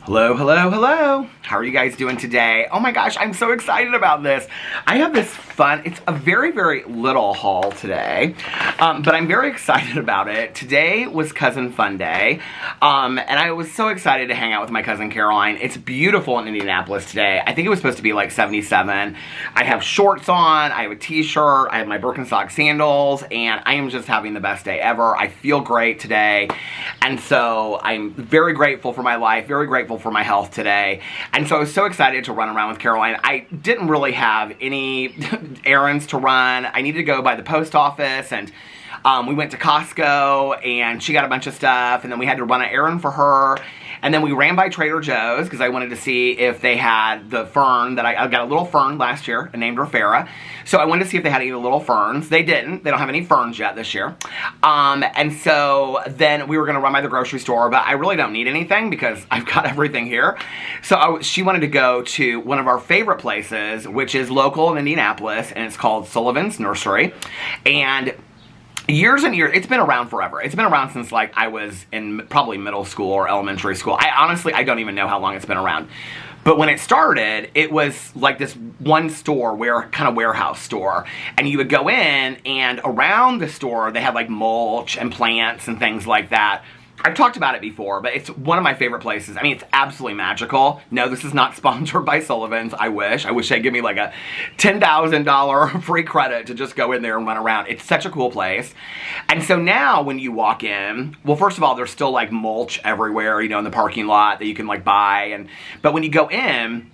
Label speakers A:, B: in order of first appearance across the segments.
A: Hello, hello, hello. How are you guys doing today? Oh my gosh, I'm so excited about this. I have this fun, it's a very, very little haul today, but I'm very excited about it. Today was Cousin Fun Day, and I was so excited to hang out with my cousin Caroline. It's beautiful in Indianapolis today. I think it was supposed to be like 77. I have shorts on, I have a t-shirt, I have my Birkenstock sandals, and I am just having the best day ever. I feel great today, and so I'm very grateful for my life, very grateful for my health today. And so I was so excited to run around with Caroline. I didn't really have any errands to run. I needed to go by the post office, and we went to Costco, and she got a bunch of stuff, and then we had to run an errand for her. And then we ran by Trader Joe's because I wanted to see if they had the fern that I got a little fern last year and named her Farrah. So I wanted to see if they had any little ferns. They didn't. They don't have any ferns yet this year. And so then we were going to run by the grocery store, but I really don't need anything because I've got everything here. So she wanted to go to one of our favorite places, which is local in Indianapolis, and it's called Sullivan's Nursery. And years and years, it's been around forever. It's been around since like I was in probably middle school or elementary school. I don't even know how long it's been around. But when it started, it was like this one store, kind of warehouse store. And you would go in, and around the store, they had like mulch and plants and things like that. I've talked about it before, but it's one of my favorite places. I mean, it's absolutely magical. No, this is not sponsored by Sullivan's. I wish they'd give me like a $10,000 free credit to just go in there and run around. It's such a cool place. And so now when you walk in, well, first of all, there's still like mulch everywhere, in the parking lot that you can like buy. But when you go in,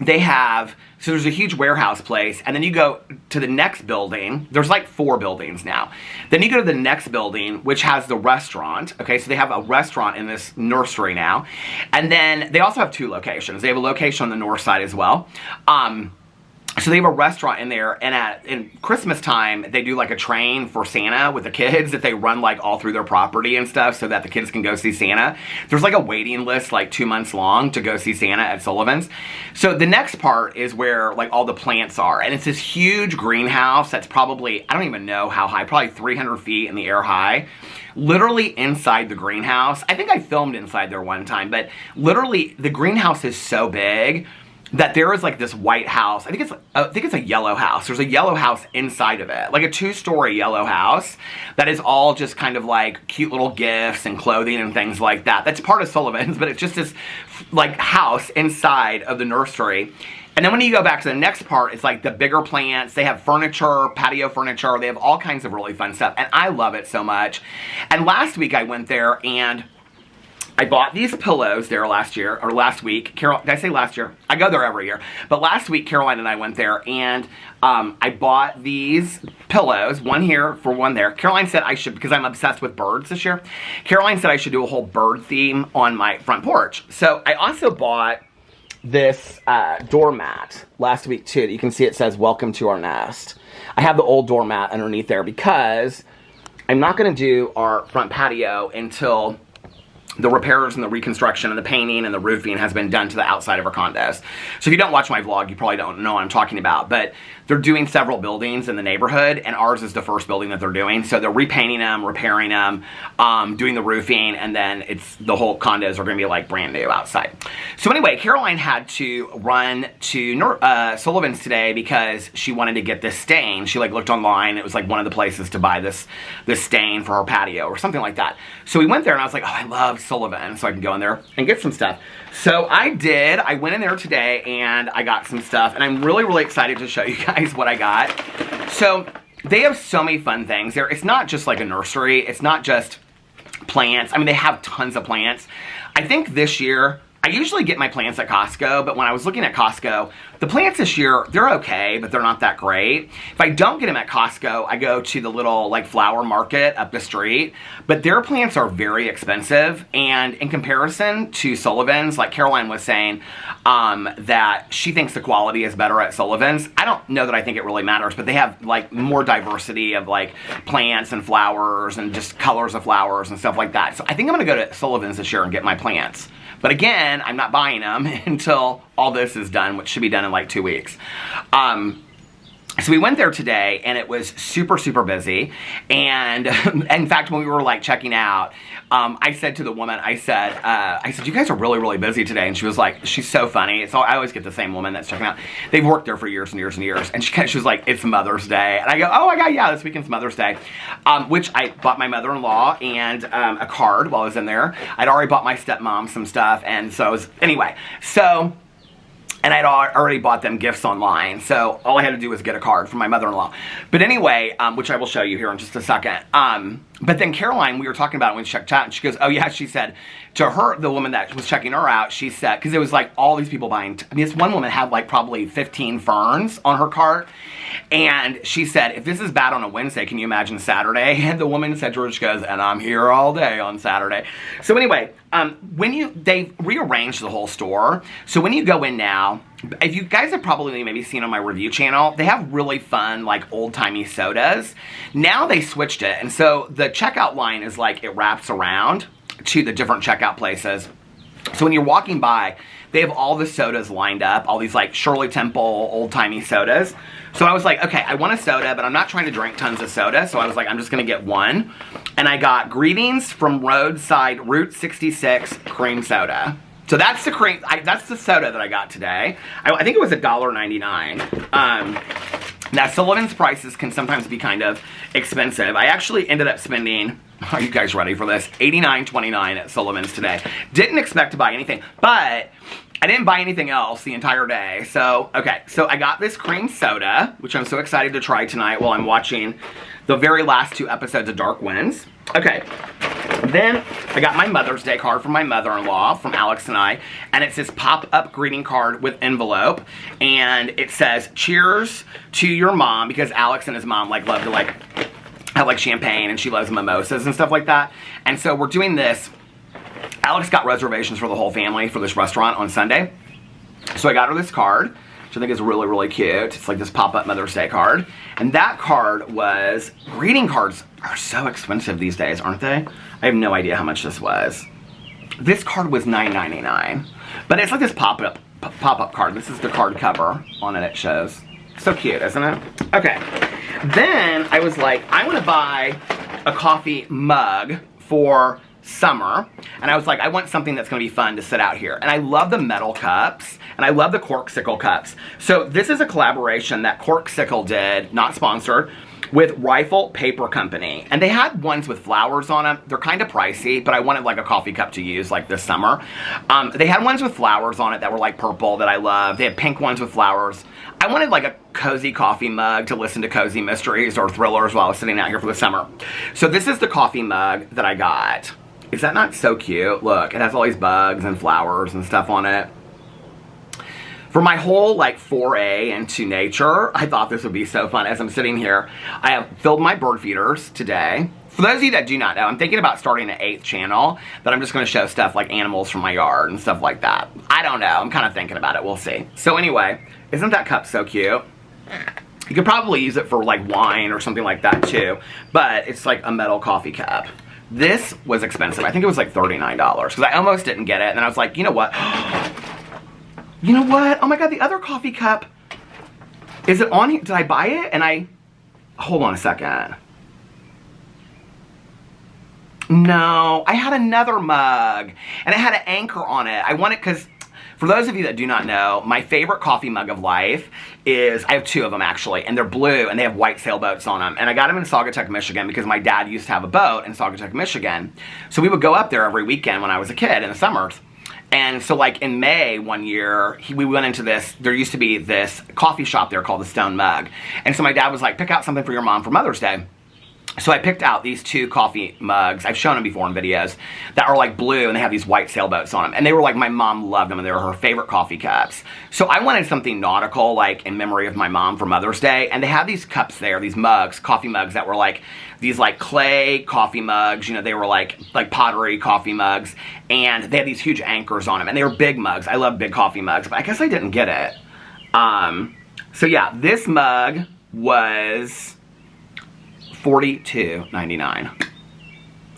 A: so there's a huge warehouse place, and then you go to the next building. There's like 4 buildings now. Then you go to the next building, which has the restaurant. Okay, so they have a restaurant in this nursery now. And then they also have 2 locations. They have a location on the north side as well. So they have a restaurant in there, and in Christmas time, they do like a train for Santa with the kids that they run like all through their property and stuff so that the kids can go see Santa. There's like a waiting list like 2 months long to go see Santa at Sullivan's. So the next part is where like all the plants are, and it's this huge greenhouse that's probably, I don't even know how high, probably 300 feet in the air high. Literally inside the greenhouse. I think I filmed inside there one time, but literally the greenhouse is so big that there is like this white house. I think it's a yellow house. There's a yellow house inside of it, like a 2-story yellow house that is all just kind of like cute little gifts and clothing and things like that. That's part of Sullivan's, but it's just this like house inside of the nursery. And then when you go back to the next part, it's like the bigger plants. They have furniture, patio furniture. They have all kinds of really fun stuff, and I love it so much. And last week I went there, and I bought these pillows there last week. Did I say last year? I go there every year. But last week, Caroline and I went there, and I bought these pillows, one here for one there. Caroline said I should, because I'm obsessed with birds this year, Caroline said I should do a whole bird theme on my front porch. So I also bought this doormat last week, too. You can see it says, "Welcome to our nest." I have the old doormat underneath there because I'm not going to do our front patio until the repairs and the reconstruction and the painting and the roofing has been done to the outside of our condos. So if you don't watch my vlog, you probably don't know what I'm talking about. But they're doing several buildings in the neighborhood, and ours is the first building that they're doing. So they're repainting them, repairing them, doing the roofing, and then the whole condos are going to be like brand new outside. So anyway, Caroline had to run to Sullivan's today because she wanted to get this stain. She like looked online. It was like one of the places to buy this stain for her patio or something like that. So we went there, and I was like, oh, I love Sullivan, so I can go in there and get some stuff. So I did. I went in there today, and I got some stuff, and I'm really, really excited to show you guys what I got. So they have so many fun things there. It's not just like a nursery. It's not just plants. I mean, they have tons of plants. I think this year, I usually get my plants at Costco, but when I was looking at Costco, the plants this year, they're okay, but they're not that great. If I don't get them at Costco, I go to the little like flower market up the street, but their plants are very expensive, and in comparison to Sullivan's, like Caroline was saying, that she thinks the quality is better at Sullivan's. I don't know that I think it really matters, but they have like more diversity of like plants and flowers and just colors of flowers and stuff like that. So I think I'm gonna go to Sullivan's this year and get my plants. But again, I'm not buying them until all this is done, which should be done in like 2 weeks. So we went there today, and it was super, super busy. And in fact, when we were like checking out, I said to the woman, I said, you guys are really, really busy today. And she was like, she's so funny. So I always get the same woman that's checking out. They've worked there for years and years and years. And she was like, it's Mother's Day. And I go, oh my God, yeah, this weekend's Mother's Day. Which I bought my mother-in-law and a card while I was in there. I'd already bought my stepmom some stuff. And so anyway, and I'd already bought them gifts online, so all I had to do was get a card from my mother-in-law. But anyway, which I will show you here in just a second. But then Caroline, we were talking about it when she checked out, and she goes, oh yeah, she said, to her, the woman that was checking her out, she said, because it was like all these people buying, I mean, this one woman had like probably 15 ferns on her cart, and she said, if this is bad on a Wednesday, can you imagine Saturday? And the woman said, George goes, and I'm here all day on Saturday. So anyway, they rearranged the whole store. So when you go in now, if you guys have probably maybe seen on my review channel, they have really fun, like old-timey sodas. Now they switched it, and so the checkout line is like, it wraps around to the different checkout places. So when you're walking by, they have all the sodas lined up, all these like Shirley Temple old-timey sodas. So I was like, okay, I want a soda, but I'm not trying to drink tons of soda. So I was like, I'm just gonna get one. And I got Greetings from Roadside Route 66 cream soda. So that's the that's the soda that I got today. I think it was $1.99. Now Sullivan's prices can sometimes be kind of expensive. I actually ended up spending, are you guys ready for this? $89.29 at Sullivan's today. Didn't expect to buy anything, but I didn't buy anything else the entire day. So, okay, so I got this cream soda, which I'm so excited to try tonight while I'm watching the very last 2 episodes of Dark Winds. Okay, then I got my Mother's Day card from my mother-in-law, from Alex and I, and it's this pop-up greeting card with envelope, and it says, cheers to your mom, because Alex and his mom like love to like have like champagne, and she loves mimosas and stuff like that. And so we're doing this. Alex got reservations for the whole family for this restaurant on Sunday. So I got her this card, which I think is really, really cute. It's like this pop-up Mother's Day card. And that card was, greeting cards are so expensive these days, aren't they? I have no idea how much this was. This card was $9.99. But it's like this pop-up card. This is the card cover on it shows. So cute, isn't it? Okay. Then I was like, I want to buy a coffee mug for summer, and I was like, I want something that's going to be fun to sit out here. And I love the metal cups, and I love the Corksicle cups. So this is a collaboration that Corksicle did, not sponsored, with Rifle Paper Company. And they had ones with flowers on them. They're kind of pricey, but I wanted like a coffee cup to use like this summer. They had ones with flowers on it that were like purple that I love. They had pink ones with flowers. I wanted like a cozy coffee mug to listen to cozy mysteries or thrillers while I was sitting out here for the summer. So this is the coffee mug that I got. Is that not so cute? Look, it has all these bugs and flowers and stuff on it. For my whole like foray into nature, I thought this would be so fun. As I'm sitting here, I have filled my bird feeders today. For those of you that do not know, I'm thinking about starting an 8th channel that I'm just going to show stuff like animals from my yard and stuff like that. I don't know. I'm kind of thinking about it. We'll see. So anyway, isn't that cup so cute? You could probably use it for like wine or something like that too, but it's like a metal coffee cup. This was expensive. I think it was like $39 because I almost didn't get it. And then I was like, you know what? You know what? Oh my God, the other coffee cup. Is it on here? Did I buy it? Hold on a second. No, I had another mug and it had an anchor on it. I want it because, for those of you that do not know, my favorite coffee mug of life is, I have 2 of them actually, and they're blue and they have white sailboats on them. And I got them in Saugatuck, Michigan because my dad used to have a boat in Saugatuck, Michigan. So we would go up there every weekend when I was a kid in the summers. And so like in May one year, we went into this, there used to be this coffee shop there called the Stone Mug. And so my dad was like, pick out something for your mom for Mother's Day. So I picked out these 2 coffee mugs. I've shown them before in videos that are like blue and they have these white sailboats on them. And they were like, my mom loved them and they were her favorite coffee cups. So I wanted something nautical, like in memory of my mom for Mother's Day. And they have these cups there, these mugs, coffee mugs that were like these like clay coffee mugs. You know, they were like pottery coffee mugs. And they had these huge anchors on them. And they were big mugs. I love big coffee mugs, but I guess I didn't get it. So yeah, this mug was $42.99.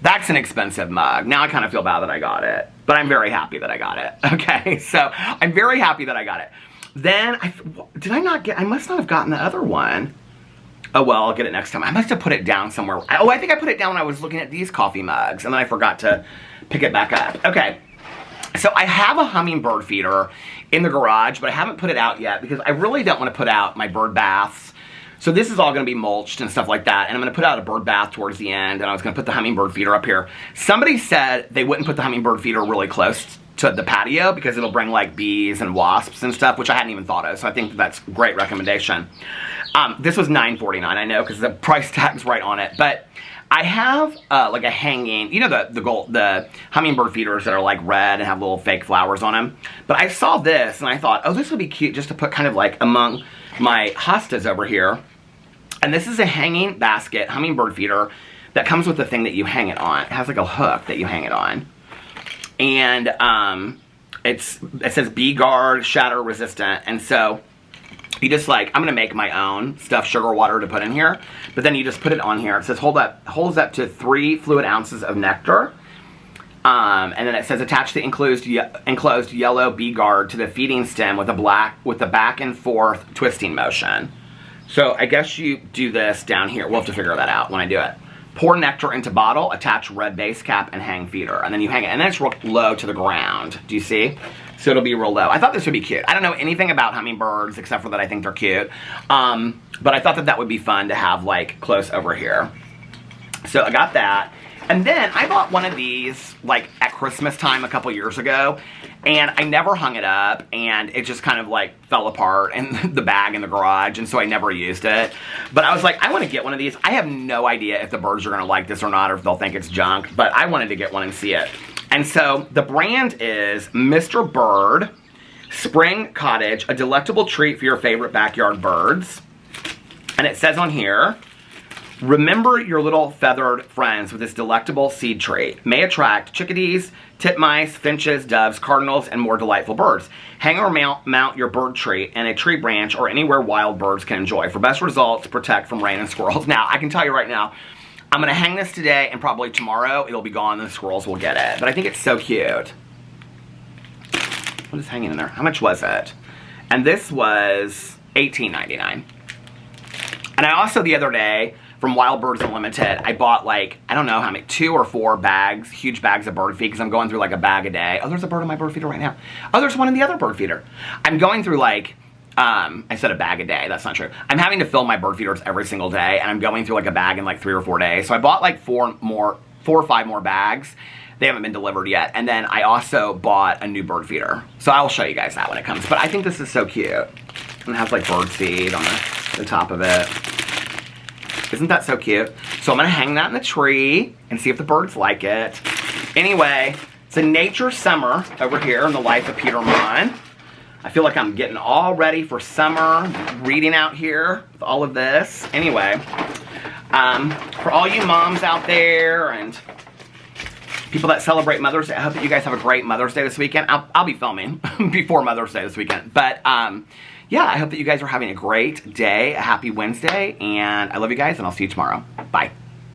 A: That's an expensive mug. Now I kind of feel bad that I got it, but I'm very happy that I got it. Okay, so I'm very happy that I got it. Then, I must not have gotten the other one. Oh, well, I'll get it next time. I must have put it down somewhere. Oh, I think I put it down when I was looking at these coffee mugs, and then I forgot to pick it back up. Okay, so I have a hummingbird feeder in the garage, but I haven't put it out yet because I really don't want to put out my bird baths. So this is all going to be mulched and stuff like that, and I'm going to put out a bird bath towards the end, and I was going to put the hummingbird feeder up here. Somebody said they wouldn't put the hummingbird feeder really close to the patio because it'll bring like bees and wasps and stuff, which I hadn't even thought of, so I think that's a great recommendation. This was $9.49, I know, because the price tag's right on it, but I have like a hanging, you know, the hummingbird feeders that are like red and have little fake flowers on them, but I saw this and I thought, oh, this would be cute just to put kind of like among my hostas over here. And this is a hanging basket hummingbird feeder that comes with the thing that you hang it on. It has like a hook that you hang it on. And it says bee guard, shatter resistant, and so you just like, I'm gonna make my own stuffed sugar water to put in here, but then you just put it on here. It says holds up to 3 fluid ounces of nectar. And then it says attach the enclosed yellow bee guard to the feeding stem with the back and forth twisting motion. So I guess you do this down here. We'll have to figure that out when I do it. Pour nectar into bottle, attach red base cap, and hang feeder. And then you hang it, and then it's real low to the ground. Do you see? So it'll be real low. I thought this would be cute. I don't know anything about hummingbirds except for that I think they're cute. But I thought that would be fun to have like close over here. So I got that. And then I bought one of these like at Christmas time a couple years ago, and I never hung it up, and it just kind of like fell apart in the bag in the garage, and so I never used it. But I was like, I want to get one of these. I have no idea if the birds are going to like this or not, or if they'll think it's junk, but I wanted to get one and see it. And so the brand is Mr. Bird Spring Cottage, a delectable treat for your favorite backyard birds. And it says on here, remember your little feathered friends with this delectable seed trait. May attract chickadees, titmice, finches, doves, cardinals, and more delightful birds. Hang or mount your bird tree in a tree branch or anywhere wild birds can enjoy. For best results, protect from rain and squirrels. Now, I can tell you right now, I'm going to hang this today, and probably tomorrow it'll be gone and the squirrels will get it. But I think it's so cute. What is hanging in there? How much was it? And this was $18.99. And I also, the other day, from Wild Birds Unlimited, I bought like, I don't know how many, 2 or 4 bags, huge bags of bird feed, because I'm going through like a bag a day. Oh, there's a bird in my bird feeder right now. Oh, there's one in the other bird feeder. I'm going through like, I said a bag a day, that's not true. I'm having to fill my bird feeders every single day, and I'm going through like a bag in like 3 or 4 days. So I bought like 4 or 5 more bags. They haven't been delivered yet. And then I also bought a new bird feeder. So I'll show you guys that when it comes. But I think this is so cute. And it has like bird seed on the top of it. Isn't that so cute? So I'm gonna hang that in the tree and see if the birds like it. Anyway, it's a nature summer over here in the life of Peter Monn. I feel like I'm getting all ready for summer, reading out here with all of this. Anyway, for all you moms out there and people that celebrate Mother's Day, I hope that you guys have a great Mother's Day this weekend. I'll be filming before Mother's Day this weekend. But yeah, I hope that you guys are having a great day, a happy Wednesday, and I love you guys, and I'll see you tomorrow. Bye.